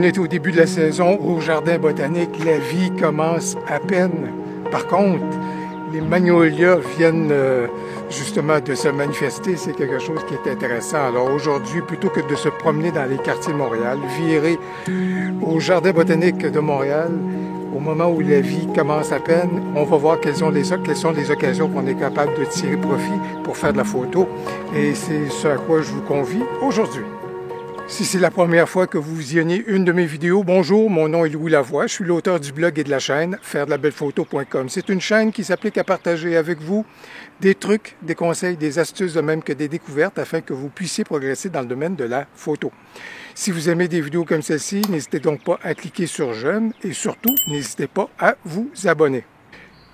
On est au début de la saison au Jardin botanique. La vie commence à peine. Par contre, les magnolias viennent justement de se manifester. C'est quelque chose qui est intéressant. Alors aujourd'hui, plutôt que de se promener dans les quartiers de Montréal, virer au Jardin botanique de Montréal, au moment où la vie commence à peine, on va voir quelles sont les occasions qu'on est capable de tirer profit pour faire de la photo. Et c'est ce à quoi je vous convie aujourd'hui. Si c'est la première fois que vous visionnez une de mes vidéos, bonjour, mon nom est Louis Lavoie, je suis l'auteur du blog et de la chaîne fairedelabellephoto.com. C'est une chaîne qui s'applique à partager avec vous des trucs, des conseils, des astuces, de même que des découvertes afin que vous puissiez progresser dans le domaine de la photo. Si vous aimez des vidéos comme celle-ci, n'hésitez donc pas à cliquer sur j'aime et surtout, n'hésitez pas à vous abonner.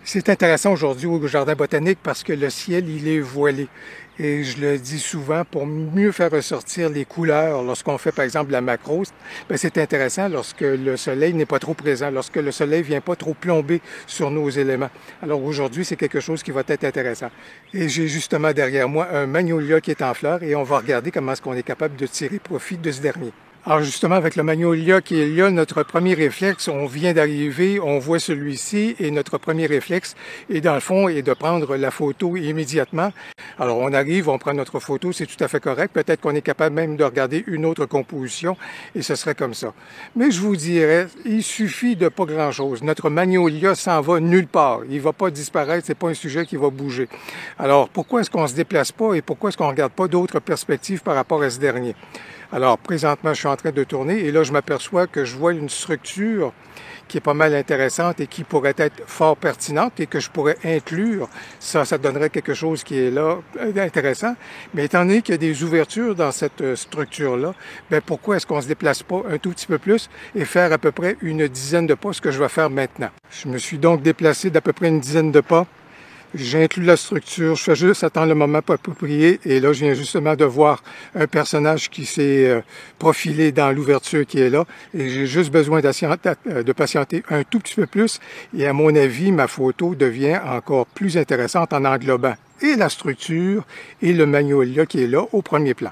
C'est intéressant aujourd'hui au Jardin botanique parce que le ciel, il est voilé. Et je le dis souvent, pour mieux faire ressortir les couleurs lorsqu'on fait par exemple la macro, c'est intéressant lorsque le soleil n'est pas trop présent, lorsque le soleil vient pas trop plomber sur nos éléments. Alors aujourd'hui, c'est quelque chose qui va être intéressant. Et j'ai justement derrière moi un magnolia qui est en fleurs et on va regarder comment est-ce qu'on est capable de tirer profit de ce dernier. Alors justement, avec le magnolia qui est là, notre premier réflexe, on vient d'arriver, on voit celui-ci et notre premier réflexe est dans le fond est de prendre la photo immédiatement. Alors on arrive, on prend notre photo, c'est tout à fait correct. Peut-être qu'on est capable même de regarder une autre composition et ce serait comme ça. Mais je vous dirais, il suffit de pas grand-chose. Notre magnolia s'en va nulle part. Il va pas disparaître, c'est pas un sujet qui va bouger. Alors pourquoi est-ce qu'on se déplace pas et pourquoi est-ce qu'on regarde pas d'autres perspectives par rapport à ce dernier? Alors, présentement, je suis en train de tourner et là, je m'aperçois que je vois une structure qui est pas mal intéressante et qui pourrait être fort pertinente et que je pourrais inclure. Ça donnerait quelque chose qui est là, intéressant. Mais étant donné qu'il y a des ouvertures dans cette structure-là, bien, pourquoi est-ce qu'on se déplace pas un tout petit peu plus et faire à peu près une dizaine de pas, ce que je vais faire maintenant? Je me suis donc déplacé d'à peu près une dizaine de pas. J'inclus la structure, je fais juste attendre le moment approprié et là, je viens justement de voir un personnage qui s'est profilé dans l'ouverture qui est là et j'ai juste besoin de patienter un tout petit peu plus et à mon avis, ma photo devient encore plus intéressante en englobant et la structure et le magnolia qui est là au premier plan.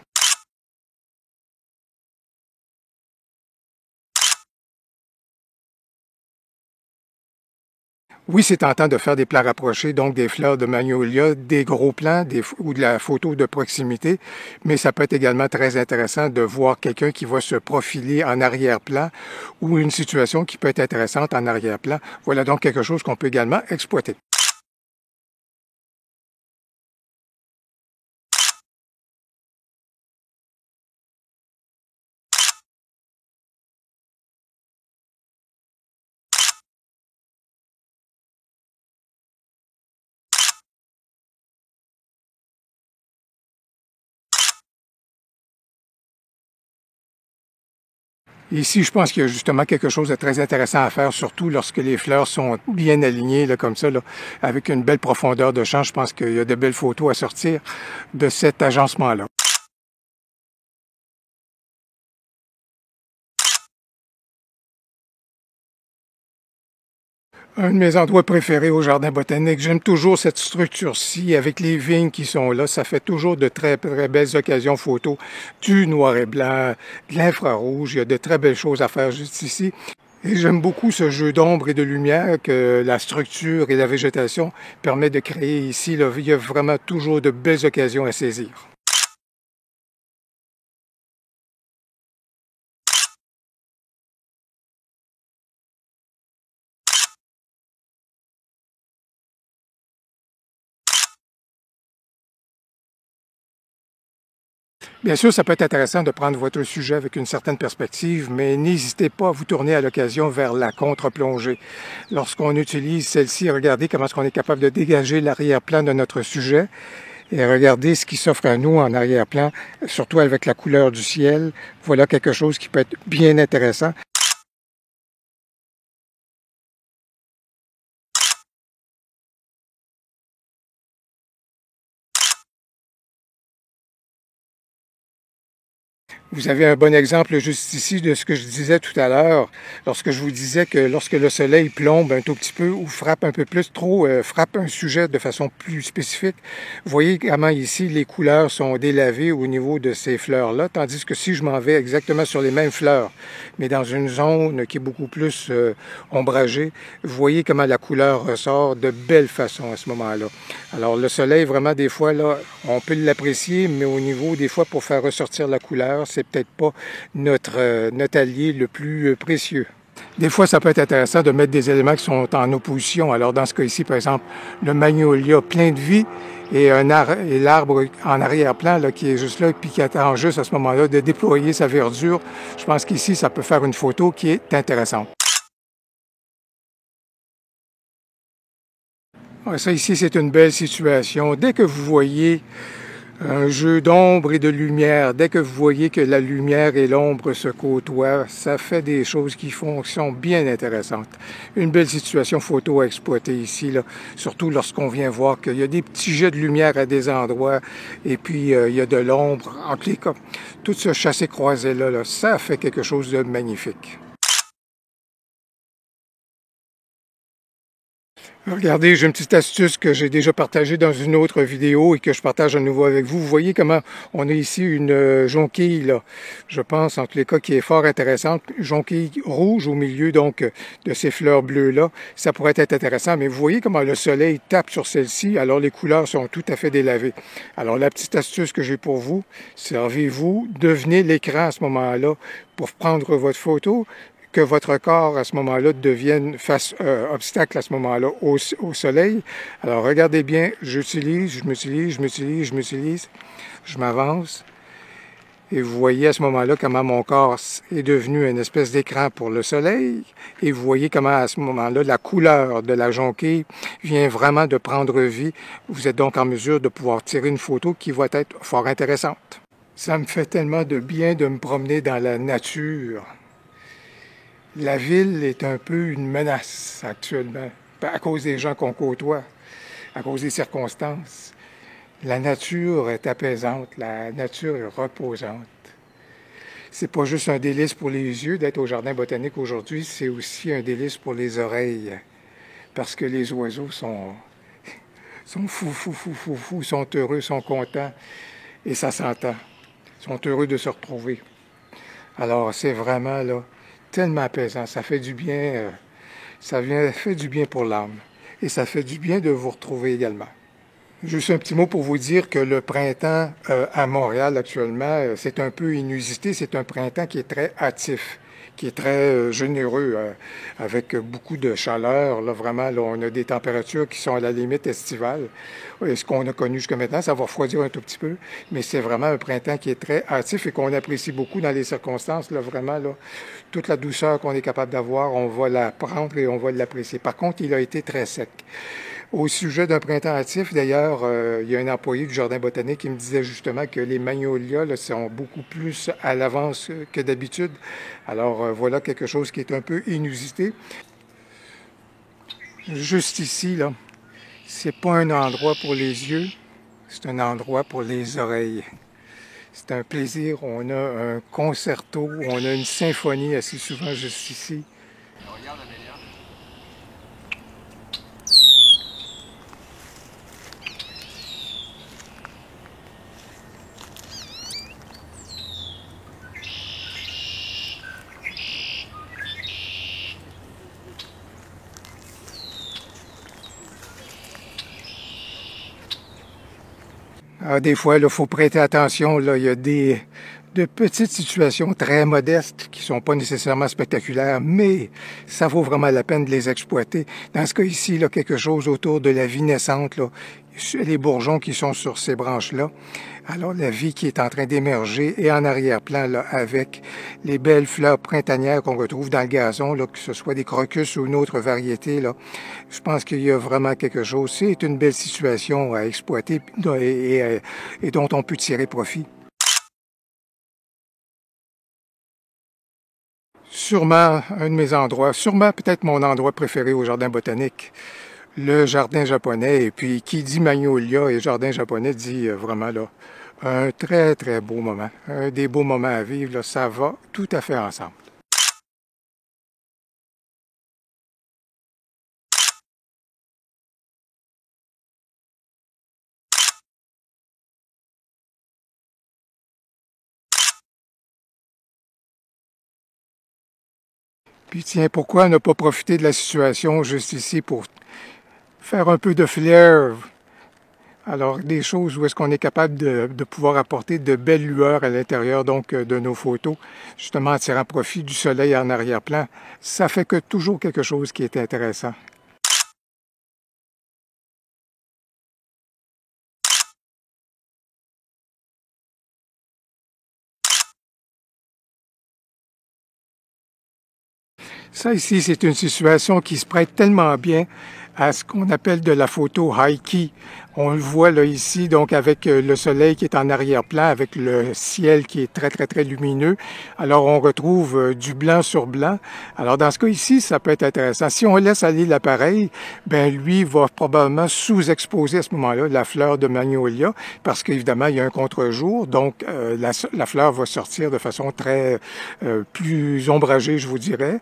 Oui, c'est tentant de faire des plans rapprochés, donc des fleurs de magnolia, des gros plans ou de la photo de proximité, mais ça peut être également très intéressant de voir quelqu'un qui va se profiler en arrière-plan ou une situation qui peut être intéressante en arrière-plan. Voilà donc quelque chose qu'on peut également exploiter. Ici, je pense qu'il y a justement quelque chose de très intéressant à faire, surtout lorsque les fleurs sont bien alignées, là, comme ça, là, avec une belle profondeur de champ. Je pense qu'il y a de belles photos à sortir de cet agencement-là. Un de mes endroits préférés au Jardin botanique. J'aime toujours cette structure-ci avec les vignes qui sont là. Ça fait toujours de très, très belles occasions photos. Du noir et blanc, de l'infrarouge. Il y a de très belles choses à faire juste ici. Et j'aime beaucoup ce jeu d'ombre et de lumière que la structure et la végétation permettent de créer ici. Là, il y a vraiment toujours de belles occasions à saisir. Bien sûr, ça peut être intéressant de prendre votre sujet avec une certaine perspective, mais n'hésitez pas à vous tourner à l'occasion vers la contre-plongée. Lorsqu'on utilise celle-ci, regardez comment est-ce qu'on est capable de dégager l'arrière-plan de notre sujet et regardez ce qui s'offre à nous en arrière-plan, surtout avec la couleur du ciel. Voilà quelque chose qui peut être bien intéressant. Vous avez un bon exemple juste ici de ce que je disais tout à l'heure, lorsque je vous disais que lorsque le soleil plombe un tout petit peu ou frappe un peu plus trop, frappe un sujet de façon plus spécifique, vous voyez comment ici les couleurs sont délavées au niveau de ces fleurs-là, tandis que si je m'en vais exactement sur les mêmes fleurs, mais dans une zone qui est beaucoup plus ombragée, vous voyez comment la couleur ressort de belle façon à ce moment-là. Alors le soleil, vraiment, des fois, là, on peut l'apprécier, mais au niveau, des fois, pour faire ressortir la couleur, c'est peut-être pas notre allié le plus précieux. Des fois, ça peut être intéressant de mettre des éléments qui sont en opposition. Alors, dans ce cas ici, par exemple, le magnolia plein de vie et l'arbre en arrière-plan là, qui est juste là puis qui attend juste à ce moment-là de déployer sa verdure. Je pense qu'ici, ça peut faire une photo qui est intéressante. Ça ici, c'est une belle situation. Dès que vous voyez un jeu d'ombre et de lumière, dès que vous voyez que la lumière et l'ombre se côtoient, ça fait des choses qui sont bien intéressantes. Une belle situation photo à exploiter ici, là, surtout lorsqu'on vient voir qu'il y a des petits jets de lumière à des endroits et puis il y a de l'ombre. En tous les cas, tout ce chassé-croisé-là, là, ça fait quelque chose de magnifique. Regardez, j'ai une petite astuce que j'ai déjà partagée dans une autre vidéo et que je partage à nouveau avec vous. Vous voyez comment on a ici une jonquille, là, je pense, en tous les cas, qui est fort intéressante. Jonquille rouge au milieu, donc, de ces fleurs bleues-là. Ça pourrait être intéressant, mais vous voyez comment le soleil tape sur celle-ci, alors les couleurs sont tout à fait délavées. Alors, la petite astuce que j'ai pour vous, servez-vous, devenez l'écran à ce moment-là pour prendre votre photo, que votre corps, à ce moment-là, devienne obstacle à ce moment-là au soleil. Alors, regardez bien, je m'utilise, je m'avance. Et vous voyez à ce moment-là comment mon corps est devenu une espèce d'écran pour le soleil. Et vous voyez comment à ce moment-là, la couleur de la jonquille vient vraiment de prendre vie. Vous êtes donc en mesure de pouvoir tirer une photo qui va être fort intéressante. Ça me fait tellement de bien de me promener dans la nature. La ville est un peu une menace actuellement, à cause des gens qu'on côtoie, à cause des circonstances. La nature est apaisante, la nature est reposante. C'est pas juste un délice pour les yeux d'être au jardin botanique aujourd'hui, c'est aussi un délice pour les oreilles, parce que les oiseaux sont fous, sont heureux, sont contents, et ça s'entend. Ils sont heureux de se retrouver. Alors c'est vraiment là, tellement apaisant, ça fait du bien, fait du bien pour l'âme. Et ça fait du bien de vous retrouver également. Juste un petit mot pour vous dire que le printemps à Montréal actuellement, c'est un peu inusité. C'est un printemps qui est très hâtif, qui est très généreux, avec beaucoup de chaleur. Là, vraiment, là, on a des températures qui sont à la limite estivale. Et ce qu'on a connu jusqu'à maintenant, ça va refroidir un tout petit peu, mais c'est vraiment un printemps qui est très hâtif et qu'on apprécie beaucoup dans les circonstances. Là, vraiment, là, toute la douceur qu'on est capable d'avoir, on va la prendre et on va l'apprécier. Par contre, il a été très sec. Au sujet d'un printemps hâtif, d'ailleurs, il y a un employé du jardin botanique qui me disait justement que les magnolias là, sont beaucoup plus à l'avance que d'habitude. Alors, voilà quelque chose qui est un peu inusité. Juste ici, là, c'est pas un endroit pour les yeux, c'est un endroit pour les oreilles. C'est un plaisir. On a un concerto, on a une symphonie assez souvent juste ici. Regarde, Amélia. Des fois, il faut prêter attention. Là, il y a de petites situations très modestes qui sont pas nécessairement spectaculaires, mais ça vaut vraiment la peine de les exploiter. Dans ce cas ici, là, quelque chose autour de la vie naissante, là, les bourgeons qui sont sur ces branches-là. Alors, la vie qui est en train d'émerger et en arrière-plan, là, avec les belles fleurs printanières qu'on retrouve dans le gazon, là, que ce soit des crocus ou une autre variété, là. Je pense qu'il y a vraiment quelque chose. C'est une belle situation à exploiter et dont on peut tirer profit. Sûrement un de mes endroits, sûrement peut-être mon endroit préféré au jardin botanique. Le jardin japonais, et puis qui dit magnolia et jardin japonais dit vraiment là, Un très, très beau moment. Un des beaux moments à vivre, là, ça va tout à fait ensemble. Puis tiens, pourquoi ne pas profiter de la situation juste ici pour faire un peu de flair? Alors, des choses où est-ce qu'on est capable de pouvoir apporter de belles lueurs à l'intérieur donc de nos photos, justement en tirant profit du soleil en arrière-plan, ça fait que toujours quelque chose qui est intéressant. Ça ici, c'est une situation qui se prête tellement bien à ce qu'on appelle de la photo high-key. On le voit là ici, donc avec le soleil qui est en arrière-plan, avec le ciel qui est très, très, très lumineux. Alors, on retrouve du blanc sur blanc. Alors, dans ce cas ici, ça peut être intéressant. Si on laisse aller l'appareil, ben lui va probablement sous-exposer à ce moment-là la fleur de magnolia, parce qu'évidemment, il y a un contre-jour, donc la fleur va sortir de façon très plus ombragée, je vous dirais.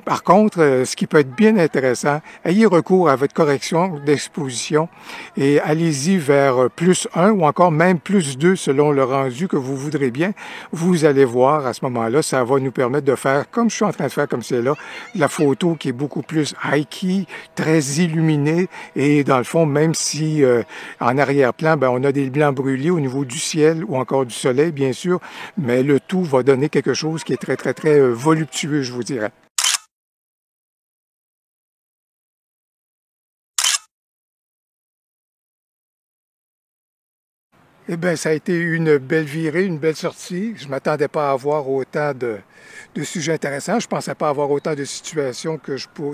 Par contre, ce qui peut être bien intéressant, ayez recours à votre correction d'exposition et allez-y vers +1 ou encore même +2 selon le rendu que vous voudrez bien. Vous allez voir à ce moment-là, ça va nous permettre de faire, comme je suis en train de faire comme c'est là, la photo qui est beaucoup plus high-key, très illuminée et dans le fond, même si en arrière-plan, ben, on a des blancs brûlés au niveau du ciel ou encore du soleil, bien sûr, mais le tout va donner quelque chose qui est très, très, très voluptueux, je vous dirais. Eh bien, ça a été une belle virée, une belle sortie. Je ne m'attendais pas à avoir autant de sujets intéressants. Je ne pensais pas avoir autant de situations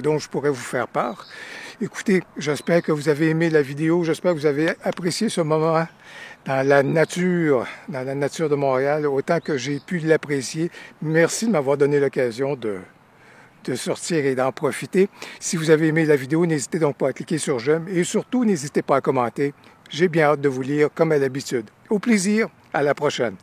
dont je pourrais vous faire part. Écoutez, j'espère que vous avez aimé la vidéo. J'espère que vous avez apprécié ce moment dans la nature de Montréal, autant que j'ai pu l'apprécier. Merci de m'avoir donné l'occasion de sortir et d'en profiter. Si vous avez aimé la vidéo, n'hésitez donc pas à cliquer sur j'aime et surtout, n'hésitez pas à commenter. J'ai bien hâte de vous lire comme à l'habitude. Au plaisir, à la prochaine.